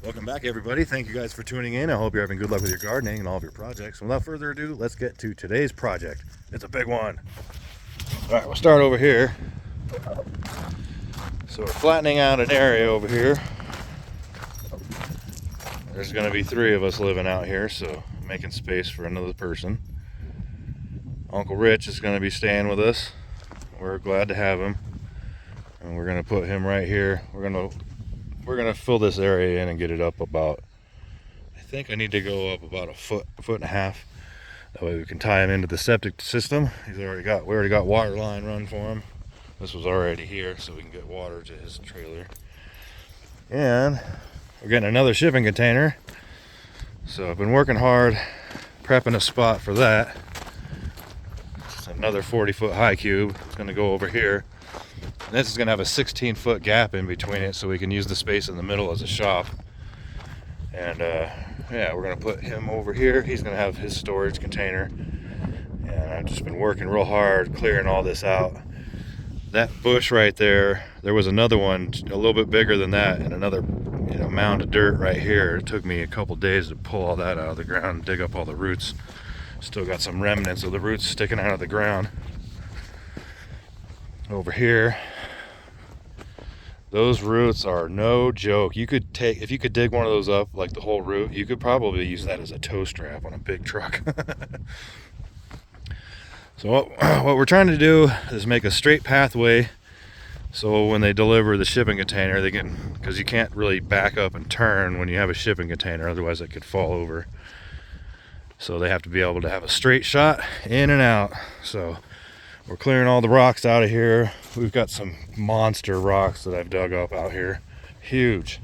Welcome back, everybody. Thank you guys for tuning in. I hope you're having good luck with your gardening and all of your projects. Without further ado, let's get to today's project. It's a big one. All right, we'll start over here. So we're flattening out an area over here. There's going to be 3 of us living out here, so making space for another person. Uncle Rich is going to be staying with us. We're glad to have him. And we're going to put him right here. We're going to fill this area in and get it up about, I think I need to go up about a foot and a half. That way we can tie him into the septic system. We already got water line run for him. This was already here, so we can get water to his trailer. And we're getting another shipping container. So I've been working hard prepping a spot for that. It's another 40-foot high cube. It's going to go over here. And this is going to have a 16-foot gap in between it, so we can use the space in the middle as a shop. And yeah, we're going to put him over here. He's going to have his storage container. And I've just been working real hard clearing all this out. That bush right there, there was another one a little bit bigger than that, and another mound of dirt right here. It took me a couple days to pull all that out of the ground, dig up all the roots. Still got some remnants of the roots sticking out of the ground. Over here, those roots are no joke. If you could dig one of those up, like the whole root, you could probably use that as a tow strap on a big truck. So what we're trying to do is make a straight pathway, so when they deliver the shipping container, they can, because you can't really back up and turn when you have a shipping container, otherwise it could fall over. So they have to be able to have a straight shot in and out. So we're clearing all the rocks out of here. We've got some monster rocks that I've dug up out here. Huge.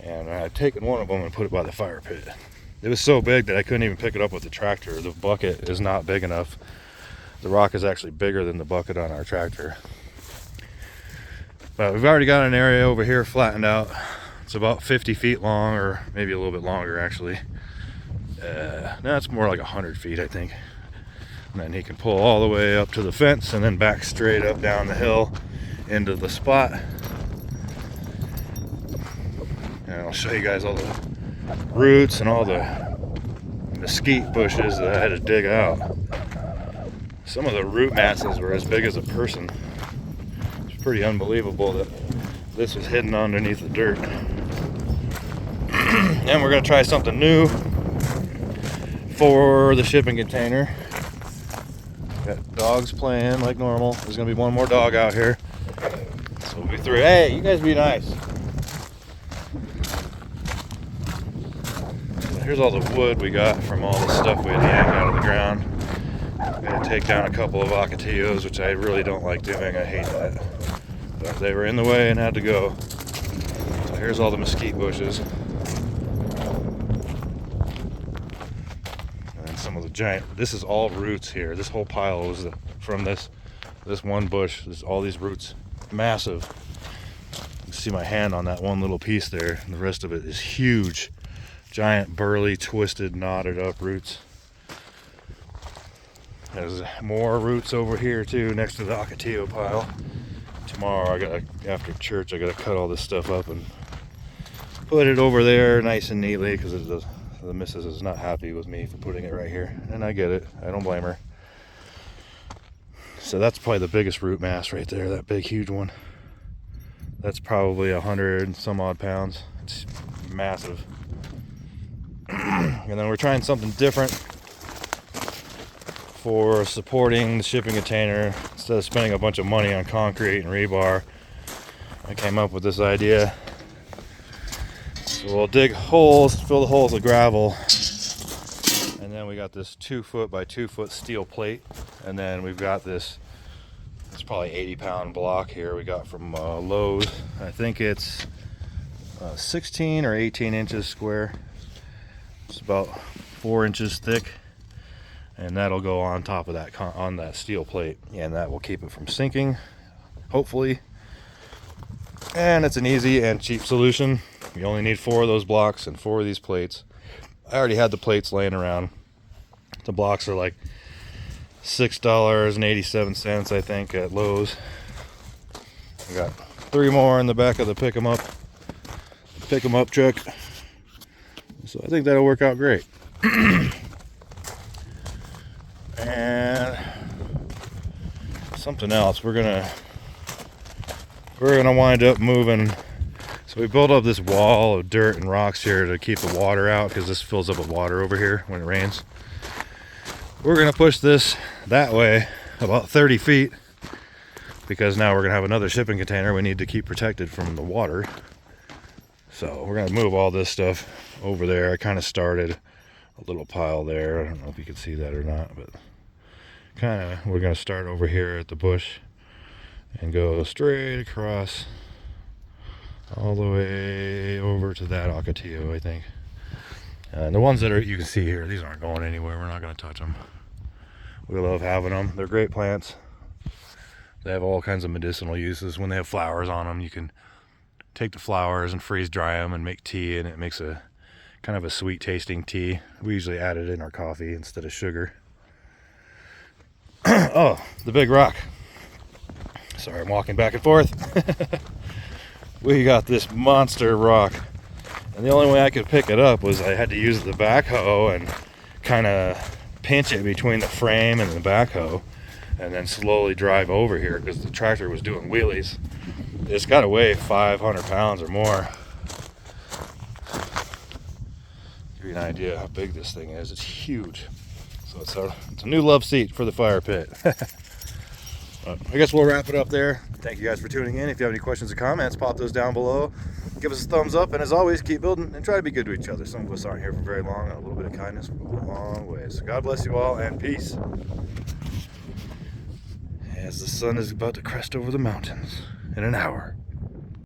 And I've taken one of them and put it by the fire pit. It was so big that I couldn't even pick it up with the tractor. The bucket is not big enough. The rock is actually bigger than the bucket on our tractor. But we've already got an area over here flattened out. It's about 50 feet long, or maybe a little bit longer actually. No, it's more like 100 feet, I think. And then he can pull all the way up to the fence and then back straight up down the hill into the spot. And I'll show you guys all the roots and all the mesquite bushes that I had to dig out. Some of the root masses were as big as a person. It's pretty unbelievable that this was hidden underneath the dirt. And we're going to try something new for the shipping container. Got dogs playing like normal. There's going to be one more dog out here. So we'll be through. Hey, you guys be nice. Here's all the wood we got from all the stuff we had to yank out of the ground. I'm going to take down a couple of ocotillos, which I really don't like doing. I hate that. But they were in the way and had to go. So here's all the mesquite bushes. And some of the giant, this is all roots here. This whole pile was from this one bush. There's all these roots, massive. You can see my hand on that one little piece there. And the rest of it is huge. Giant, burly, twisted, knotted up roots. There's more roots over here too, next to the ocotillo pile. Tomorrow, after church, I gotta cut all this stuff up and put it over there nice and neatly, because the missus is not happy with me for putting it right here, and I get it. I don't blame her. So that's probably the biggest root mass right there, that big, huge one. That's probably 100 and some odd pounds. It's massive. And then we're trying something different for supporting the shipping container. Instead of spending a bunch of money on concrete and rebar, I came up with this idea. So we'll dig holes, fill the holes with gravel, and then we got this 2-foot by 2-foot steel plate, and then we've got this, it's probably 80-pound block here we got from Lowe's. I think it's 16 or 18 inches square. It's about 4 inches thick, and that'll go on top of that on that steel plate, and that will keep it from sinking, hopefully. And it's an easy and cheap solution. You only need 4 of those blocks and 4 of these plates. I already had the plates laying around. The blocks are like $6.87, I think, at Lowe's. I got 3 more in the back of the pick 'em up. pick them up truck. So I think that'll work out great. And something else, we're gonna wind up moving. So we built up this wall of dirt and rocks here to keep the water out, because this fills up with water over here when it rains. We're gonna push this that way about 30 feet, because now we're gonna have another shipping container we need to keep protected from the water. So we're gonna move all this stuff over there. I kind of started a little pile there. I don't know if you can see that or not, but we're gonna start over here at the bush and go straight across all the way over to that Ocotillo, I think. And the ones that you can see here, these aren't going anywhere. We're not gonna touch them. We love having them. They're great plants. They have all kinds of medicinal uses. When they have flowers on them, you can take the flowers and freeze dry them and make tea, and it makes a kind of a sweet tasting tea. We usually add it in our coffee instead of sugar. Oh, the big rock. Sorry, I'm walking back and forth. We got this monster rock, and the only way I could pick it up was I had to use the backhoe and kind of pinch it between the frame and the backhoe, and then slowly drive over here because the tractor was doing wheelies. It's got to weigh 500 pounds or more. Give you an idea how big this thing is. It's huge. So it's a new love seat for the fire pit. I guess we'll wrap it up there. Thank you guys for tuning in. If you have any questions or comments, pop those down below. Give us a thumbs up, and as always, keep building and try to be good to each other. Some of us aren't here for very long, and a little bit of kindness will go a long way. So God bless you all, and peace. As the sun is about to crest over the mountains in an hour.